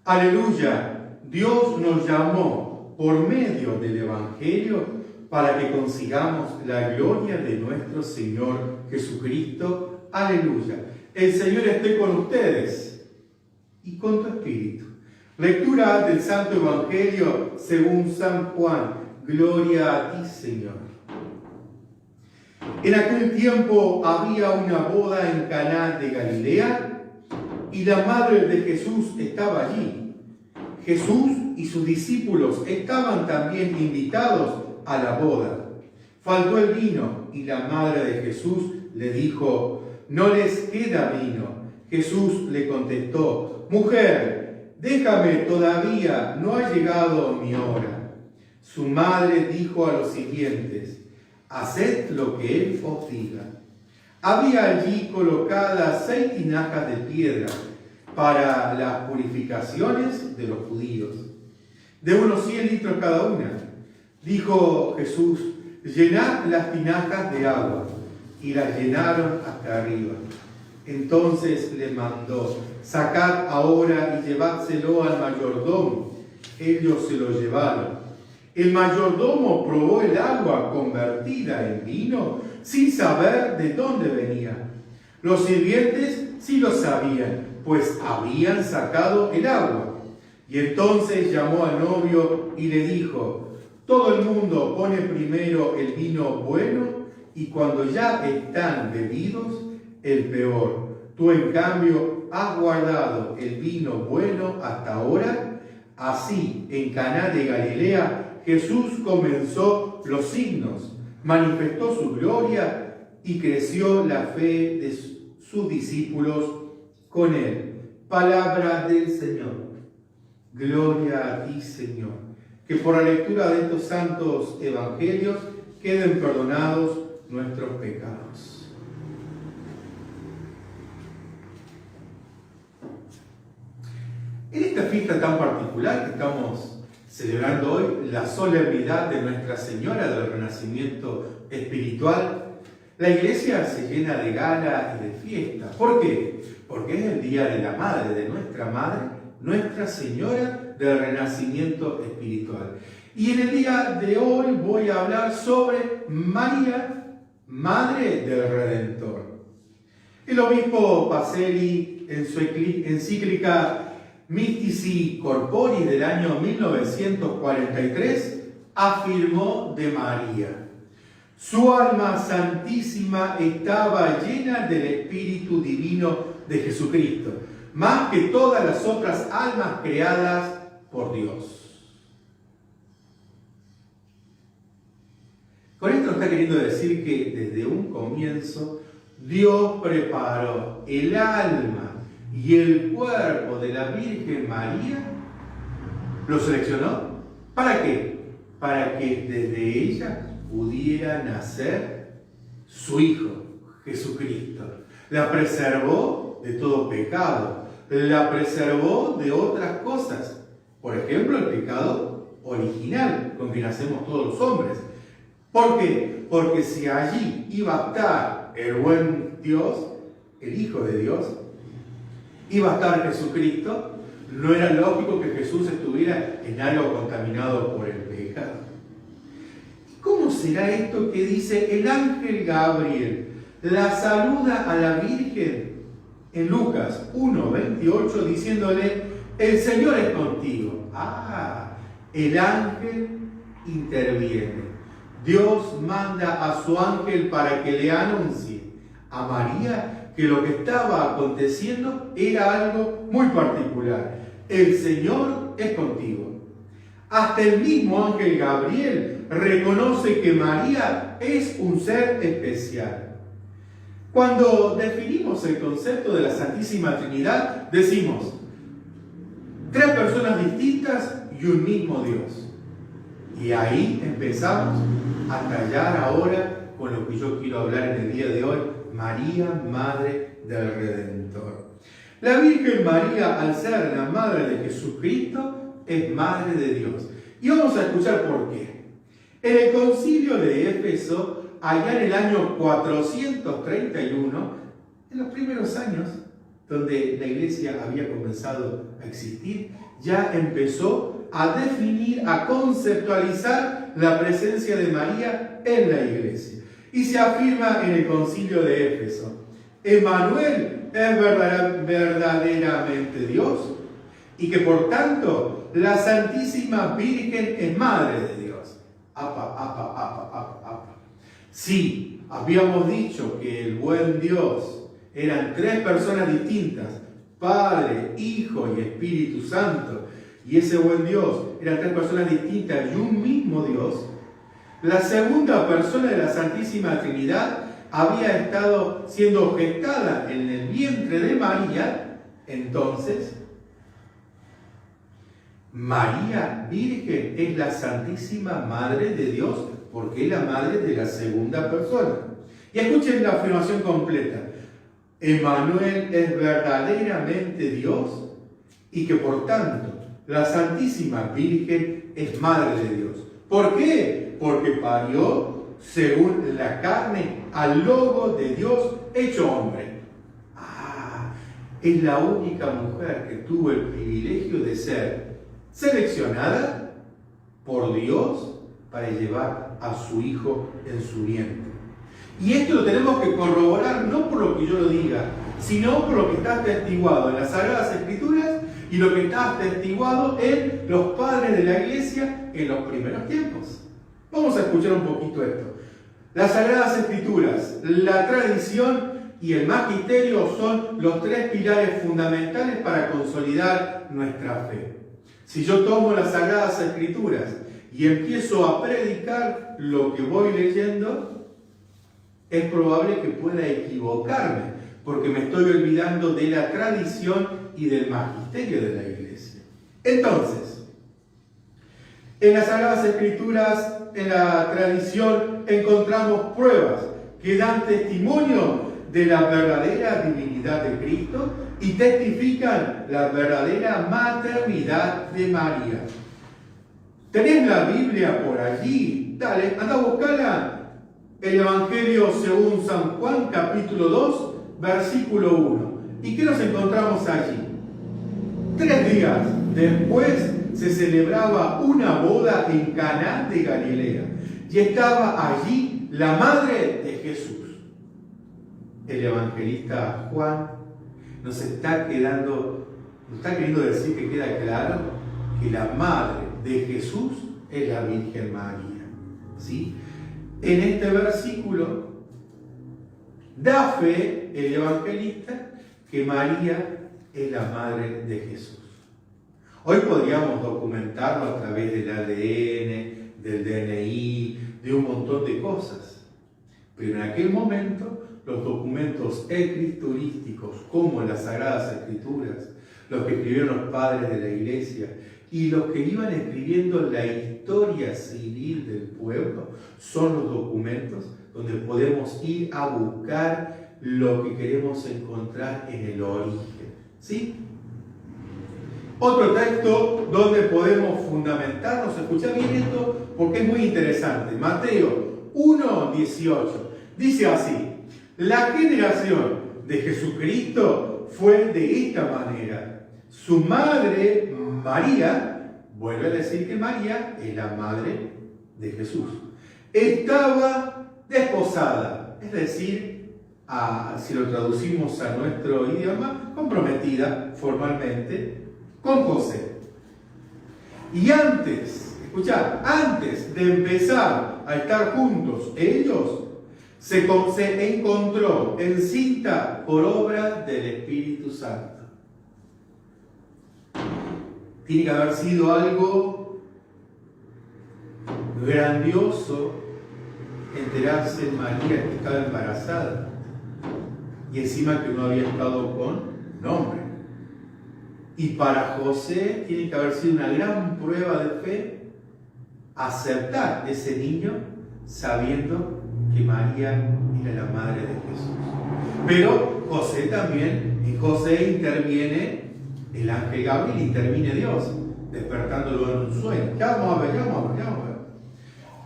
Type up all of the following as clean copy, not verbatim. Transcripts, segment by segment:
Aleluya, Dios nos llamó por medio del Evangelio para que consigamos la gloria de nuestro Señor Jesucristo. Aleluya. El Señor esté con ustedes y con tu espíritu. Lectura del Santo Evangelio según San Juan. Gloria a ti, Señor. En aquel tiempo había una boda en Caná de Galilea y la madre de Jesús estaba allí. Jesús y sus discípulos estaban también invitados a la boda. Faltó el vino y la madre de Jesús le dijo: no les queda vino. Jesús le contestó: mujer, déjame todavía, no ha llegado mi hora. Su madre dijo a los sirvientes: haced lo que él os diga. Había allí colocadas 6 tinajas de piedra para las purificaciones de los judíos, de unos 100 litros cada una. Dijo Jesús: llenad las tinajas de agua, y las llenaron hasta arriba. Entonces le mandó: sacad ahora y llevádselo al mayordomo. Ellos se lo llevaron. El mayordomo probó el agua convertida en vino sin saber de dónde venía. Los sirvientes sí lo sabían, pues habían sacado el agua. Y entonces llamó al novio y le dijo: todo el mundo pone primero el vino bueno y cuando ya están bebidos, el peor. Tú, en cambio, has guardado el vino bueno hasta ahora. Así, en Caná de Galilea, Jesús comenzó los signos, manifestó su gloria y creció la fe de sus discípulos con él. Palabra del Señor. Gloria a ti, Señor. Que por la lectura de estos santos evangelios queden perdonados nuestros pecados. En esta fiesta tan particular que estamos celebrando hoy, la solemnidad de Nuestra Señora del Renacimiento Espiritual, la Iglesia se llena de gala y de fiesta. ¿Por qué? Porque es el Día de la Madre, de nuestra Madre, Nuestra Señora del Renacimiento Espiritual. Y en el día de hoy voy a hablar sobre María, Madre del Redentor. El obispo Pacelli, en su encíclica Mystici Corporis del año 1943, afirmó de María: su alma santísima estaba llena del Espíritu Divino de Jesucristo, más que todas las otras almas creadas por Dios. Con esto está queriendo decir que desde un comienzo Dios preparó el alma y el cuerpo de la Virgen María, lo seleccionó. ¿Para qué? Para que desde ella pudiera nacer su Hijo, Jesucristo. La preservó de todo pecado, la preservó de otras cosas. Por ejemplo, el pecado original con que nacemos todos los hombres. ¿Por qué? Porque si allí iba a estar el buen Dios, el Hijo de Dios, iba a estar Jesucristo, no era lógico que Jesús estuviera en algo contaminado por el pecado. ¿Cómo será esto que dice el ángel Gabriel? La saluda a la Virgen en Lucas 1:28 diciéndole: el Señor es contigo. El ángel interviene. Dios manda a su ángel para que le anuncie a María que lo que estaba aconteciendo era algo muy particular. El Señor es contigo. Hasta el mismo ángel Gabriel reconoce que María es un ser especial. Cuando definimos el concepto de la Santísima Trinidad, decimos 3 personas distintas y un mismo Dios. Y ahí empezamos a tallar ahora con lo que yo quiero hablar en el día de hoy: María, Madre del Redentor. La Virgen María, al ser la Madre de Jesucristo, es Madre de Dios. Y vamos a escuchar por qué. En el concilio de Éfeso, allá en el año 431, en los primeros años donde la iglesia había comenzado a existir, ya empezó a definir, a conceptualizar la presencia de María en la iglesia. Y se afirma en el Concilio de Éfeso: Emmanuel es verdaderamente Dios, y que por tanto la Santísima Virgen es Madre de Dios. Sí, habíamos dicho que el buen Dios eran tres personas distintas: Padre, Hijo y Espíritu Santo. Y ese buen Dios eran tres personas distintas y un mismo Dios. La segunda persona de la Santísima Trinidad había estado siendo gestada en el vientre de María. Entonces, María Virgen es la Santísima Madre de Dios, porque es la madre de la segunda persona. Y escuchen la afirmación completa: Emmanuel es verdaderamente Dios, y que por tanto la Santísima Virgen es Madre de Dios. ¿Por qué? Porque parió según la carne al Logo de Dios hecho hombre. Es la única mujer que tuvo el privilegio de ser seleccionada por Dios para llevar a su hijo en su vientre. Y esto lo tenemos que corroborar no por lo que yo lo diga, sino por lo que está atestiguado en las Sagradas Escrituras y lo que está atestiguado en los padres de la iglesia en los primeros tiempos. Vamos a escuchar un poquito esto. Las Sagradas Escrituras, la tradición y el magisterio son los tres pilares fundamentales para consolidar nuestra fe. Si yo tomo las Sagradas Escrituras y empiezo a predicar lo que voy leyendo, es probable que pueda equivocarme, porque me estoy olvidando de la tradición y del magisterio de la iglesia. Entonces, en las Sagradas Escrituras, en la tradición, encontramos pruebas que dan testimonio de la verdadera divinidad de Cristo y testifican la verdadera maternidad de María. ¿Tenés la Biblia por allí? Dale, anda a buscarla. El Evangelio según San Juan, capítulo 2, versículo 1. ¿Y qué nos encontramos allí? 3 días después se celebraba una boda en Caná de Galilea y estaba allí la madre de Jesús. El evangelista Juan nos está queriendo decir que queda claro que la madre de Jesús es la Virgen María. ¿Sí? En este versículo da fe el evangelista que María es la madre de Jesús. Hoy podríamos documentarlo a través del ADN, del DNI, de un montón de cosas. Pero en aquel momento, los documentos escriturísticos, como las Sagradas Escrituras, los que escribieron los padres de la Iglesia y los que iban escribiendo la historia civil del pueblo, son los documentos donde podemos ir a buscar lo que queremos encontrar en el origen. ¿Sí? Otro texto donde podemos fundamentarnos, escuchá bien esto porque es muy interesante. Mateo 1:18 dice así: la generación de Jesucristo fue de esta manera. Su madre María, vuelve a decir que María es la madre de Jesús, estaba desposada, es decir, si lo traducimos a nuestro idioma, comprometida formalmente con José. Y antes de empezar a estar juntos ellos, se encontró encinta por obra del Espíritu Santo. Tiene que haber sido algo grandioso enterarse en María que estaba embarazada y encima que no había estado con nombre. Y para José tiene que haber sido una gran prueba de fe aceptar ese niño sabiendo que María era la madre de Jesús. Pero José también, en José interviene el ángel Gabriel, interviene Dios, despertándolo en un sueño. Ya vamos a ver.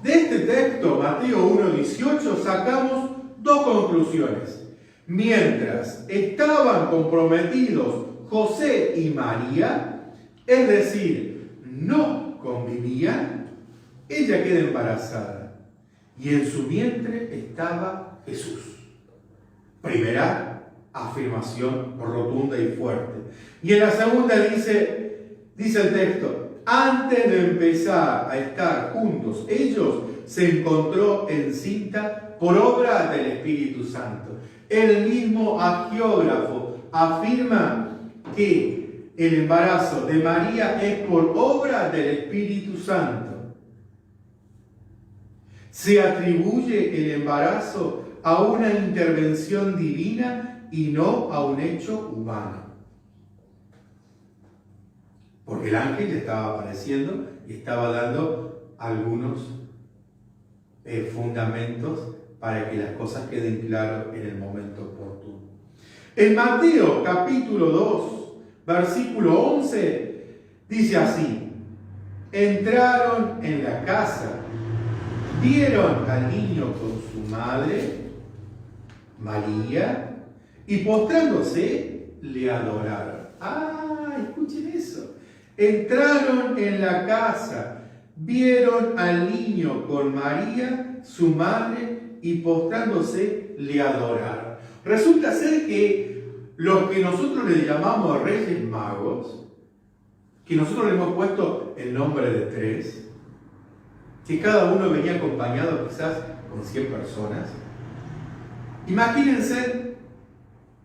De este texto, Mateo 1:18, sacamos dos conclusiones. Mientras estaban comprometidos José y María, es decir, no convivían, ella queda embarazada y en su vientre estaba Jesús. Primera afirmación rotunda y fuerte. Y en la segunda dice el texto, antes de empezar a estar juntos, ellos se encontró encinta por obra del Espíritu Santo. El mismo agiógrafo afirma que el embarazo de María es por obra del Espíritu Santo. Se atribuye el embarazo a una intervención divina y no a un hecho humano. Porque el ángel ya estaba apareciendo y estaba dando algunos fundamentos para que las cosas queden claras en el momento oportuno. En Mateo capítulo 2, versículo 11, dice así, entraron en la casa, vieron al niño con su madre, María, y postrándose, le adoraron. Escuchen eso. Entraron en la casa, vieron al niño con María, su madre, y postrándose, le adoraron. Resulta ser que los que nosotros le llamamos Reyes Magos, que nosotros le hemos puesto el nombre de 3, que cada uno venía acompañado quizás con 100 personas. Imagínense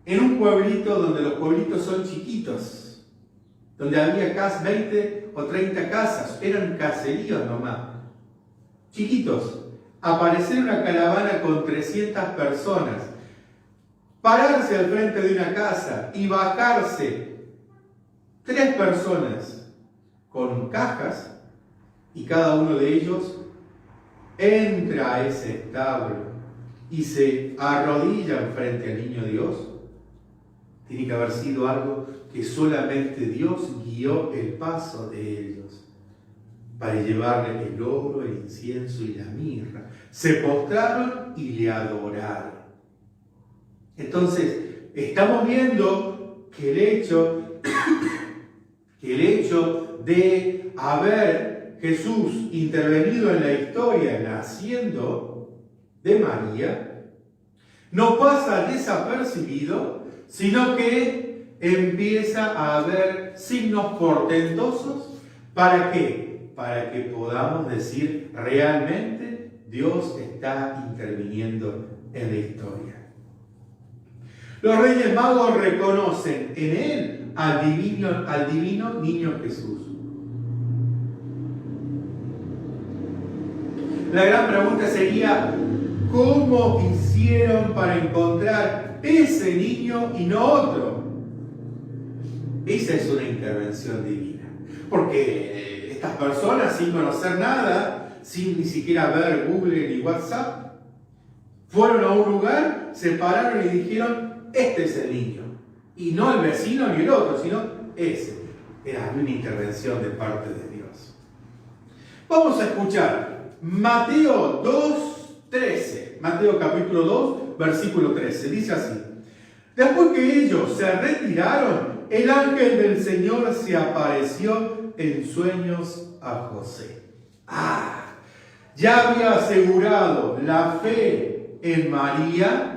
en un pueblito donde los pueblitos son chiquitos, donde había 20 o 30 casas, eran caseríos nomás, chiquitos. Aparecer una caravana con 300 personas, pararse al frente de una casa y bajarse 3 personas con cajas y cada uno de ellos entra a ese establo y se arrodilla frente al niño Dios, tiene que haber sido algo que solamente Dios guió el paso de ellos para llevarle el oro, el incienso y la mirra. Se postraron y le adoraron. Entonces, estamos viendo que el hecho de haber Jesús intervenido en la historia naciendo de María, no pasa desapercibido, sino que empieza a haber signos portentosos. ¿Para qué? Para que podamos decir realmente Dios está interviniendo en la historia. Los Reyes Magos reconocen en él al divino niño Jesús. La gran pregunta sería, ¿cómo hicieron para encontrar ese niño y no otro? Esa es una intervención divina. Porque estas personas, sin conocer nada, sin ni siquiera ver Google ni WhatsApp, fueron a un lugar, se pararon y dijeron, este es el niño. Y no el vecino ni el otro, sino ese. Era una intervención de parte de Dios. Vamos a escuchar Mateo 2:13. Mateo capítulo 2, versículo 13. Dice así. Después que ellos se retiraron, el ángel del Señor se apareció en sueños a José. Ya había asegurado la fe en María.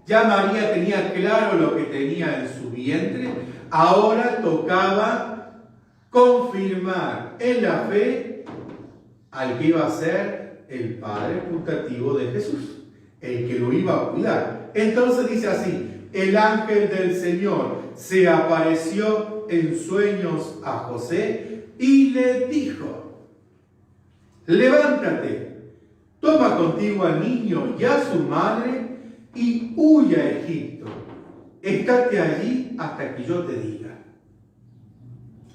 Ya María tenía claro lo que tenía en su vientre. Ahora tocaba confirmar en la fe al que iba a ser el Padre putativo de Jesús, el que lo iba a cuidar. Entonces dice así, el ángel del Señor se apareció en sueños a José y le dijo, levántate, toma contigo al niño y a su madre y huye a Egipto. Estate allí hasta que yo te diga.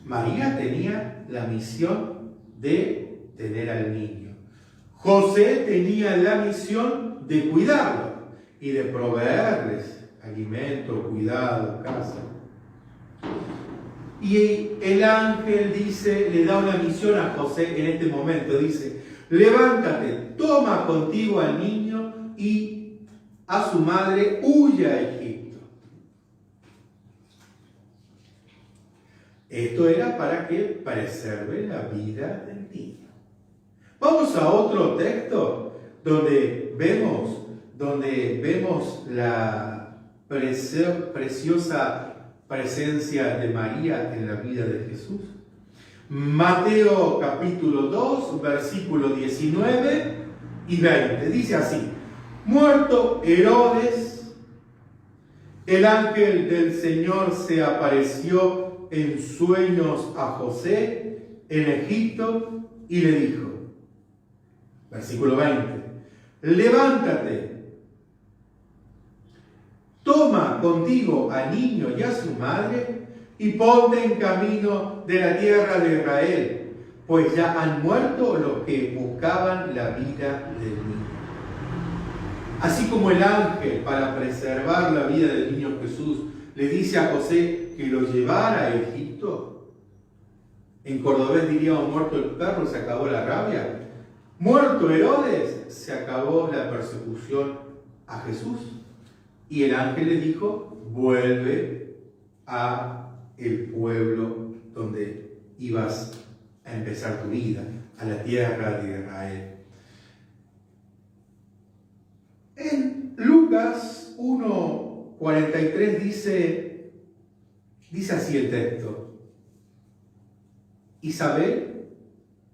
María tenía la misión de tener al niño. José tenía la misión de cuidarlo y de proveerles alimento, cuidado, casa. Y el ángel dice, le da una misión a José en este momento. Dice, levántate, toma contigo al niño y a su madre, huye a Egipto. Esto era para que preserve la vida del niño. Vamos a otro texto donde vemos la preciosa presencia de María en la vida de Jesús. Mateo capítulo 2, versículo 19 y 20. Dice así: muerto Herodes, el ángel del Señor se apareció en sueños a José en Egipto y le dijo, versículo 20, levántate, toma contigo al niño y a su madre y ponte en camino de la tierra de Israel, pues ya han muerto los que buscaban la vida del niño. Así como el ángel, para preservar la vida del niño Jesús, le dice a José que lo llevara a Egipto. En cordobés diríamos, muerto el perro, se acabó la rabia. Muerto Herodes, se acabó la persecución a Jesús. Y el ángel le dijo, vuelve a el pueblo donde ibas a empezar tu vida, a la tierra de Israel. En Lucas 1:43 dice así el texto. Isabel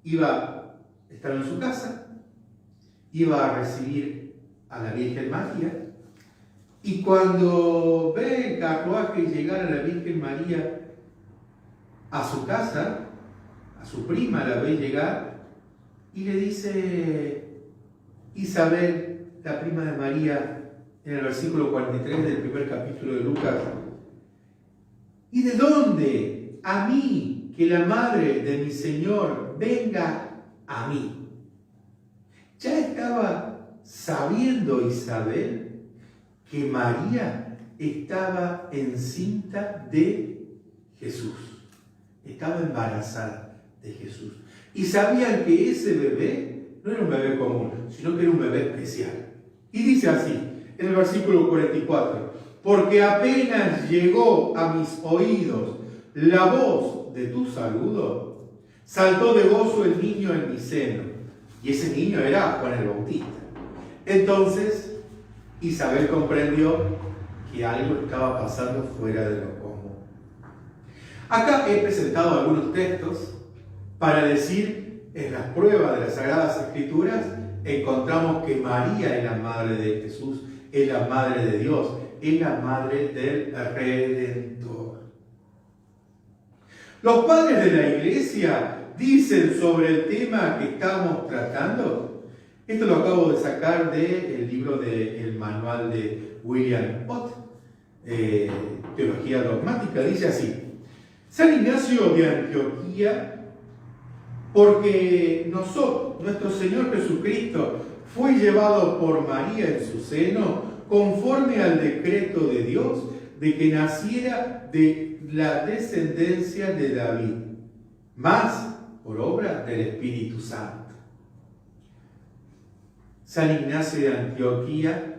iba a estar en su casa, iba a recibir a la Virgen María, y cuando ve el carruaje llegar a la Virgen María a su casa, a su prima la ve llegar, y le dice Isabel, la prima de María, en el versículo 43 del primer capítulo de Lucas, ¿y de dónde a mí que la madre de mi Señor venga a mí? Ya estaba sabiendo Isabel que María estaba encinta de Jesús, estaba embarazada de Jesús, y sabían que ese bebé no era un bebé común, sino que era un bebé especial. Y dice así, en el versículo 44, porque apenas llegó a mis oídos la voz de tu saludo, saltó de gozo el niño en mi seno. Y ese niño era Juan el Bautista. Entonces Isabel comprendió que algo estaba pasando fuera de lo común. Acá he presentado algunos textos para decir, en las pruebas de las Sagradas Escrituras, encontramos que María es la madre de Jesús, es la madre de Dios, es la madre del Redentor. Los padres de la Iglesia dicen sobre el tema que estamos tratando. Esto lo acabo de sacar del libro del manual de William Ott, Teología Dogmática. Dice así: San Ignacio de Antioquía, porque nuestro Señor Jesucristo fue llevado por María en su seno, conforme al decreto de Dios, de que naciera de la descendencia de David, más por obra del Espíritu Santo. San Ignacio de Antioquía,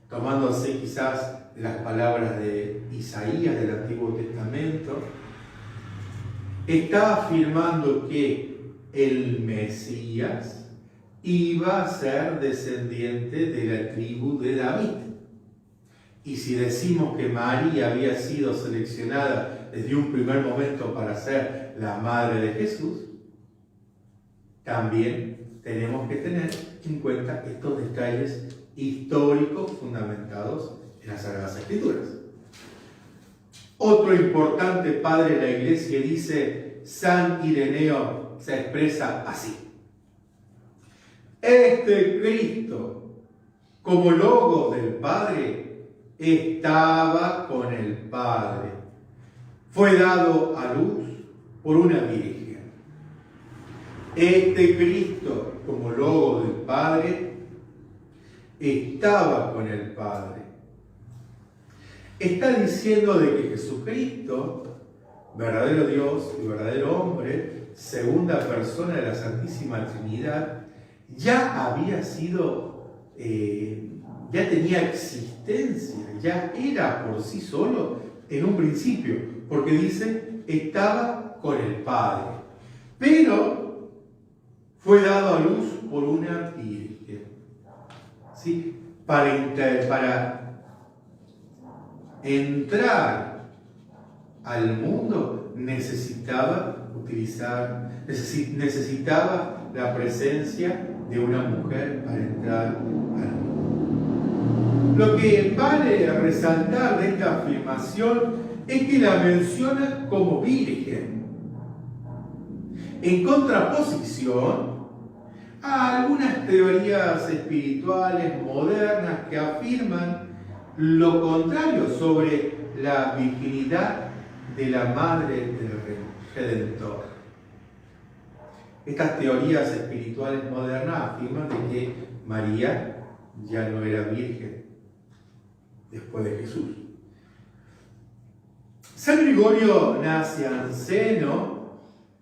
tomándose quizás las palabras de Isaías del Antiguo Testamento, está afirmando que el Mesías iba a ser descendiente de la tribu de David. Y si decimos que María había sido seleccionada desde un primer momento para ser la madre de Jesús, también tenemos que tener en cuenta estos detalles históricos fundamentados en las Sagradas Escrituras. Otro importante padre de la Iglesia dice, San Ireneo se expresa así: este Cristo, como logo del Padre, estaba con el Padre. Fue dado a luz por una virgen. Este Cristo, como logo del Padre, estaba con el Padre. Está diciendo de que Jesucristo, verdadero Dios y verdadero hombre, segunda persona de la Santísima Trinidad, ya había sido, ya tenía existencia, ya era por sí solo en un principio, porque dice estaba con el Padre, pero fue dado a luz por una virgen. ¿Sí? Para entrar al mundo necesitaba la presencia de una mujer para entrar al mundo. Lo que vale resaltar de esta afirmación es que la menciona como virgen, en contraposición a algunas teorías espirituales modernas que afirman lo contrario sobre la virginidad de la Madre del Redentor. Estas teorías espirituales modernas afirman de que María ya no era virgen después de Jesús. San Gregorio Nacianceno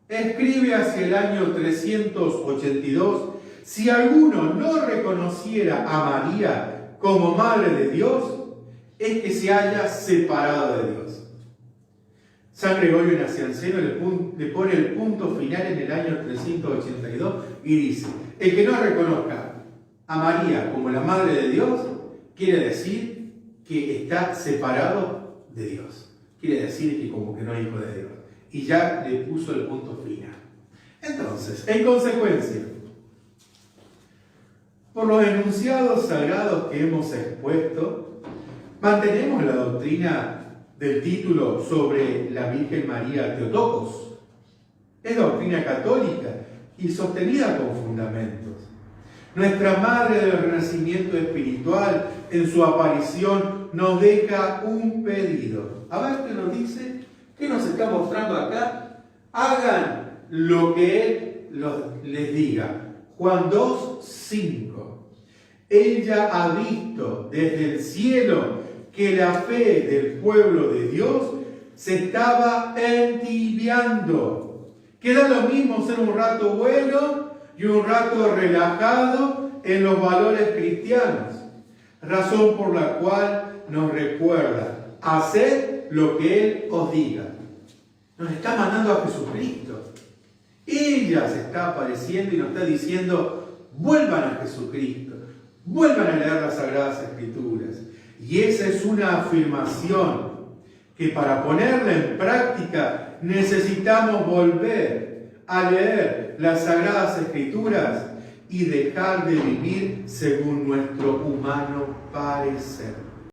escribe hacia el año 382: si alguno no reconociera a María como Madre de Dios, es que se haya separado de Dios. San Gregorio Nacianceno le pone el punto final en el año 382 y dice: el que no reconozca a María como la Madre de Dios, quiere decir que está separado de Dios. Quiere decir que como que no es hijo de Dios. Y ya le puso el punto final. Entonces, en consecuencia, por los enunciados sagrados que hemos expuesto, mantenemos la doctrina del título sobre la Virgen María Theotokos. Es doctrina católica y sostenida con fundamentos. Nuestra Madre del Renacimiento Espiritual, en su aparición, nos deja un pedido. A ver qué nos dice, qué nos está mostrando acá. Hagan lo que Él les diga. Juan 2:5. Ella ha visto desde el cielo que la fe del pueblo de Dios se estaba entibiando. Queda lo mismo ser un rato bueno y un rato relajado en los valores cristianos. Razón por la cual nos recuerda: haced lo que Él os diga. Nos está mandando a Jesucristo. Ella se está apareciendo y nos está diciendo: vuelvan a Jesucristo, vuelvan a leer las Sagradas Escrituras. Y esa es una afirmación que para ponerla en práctica necesitamos volver a leer las Sagradas Escrituras y dejar de vivir según nuestro humano parecer.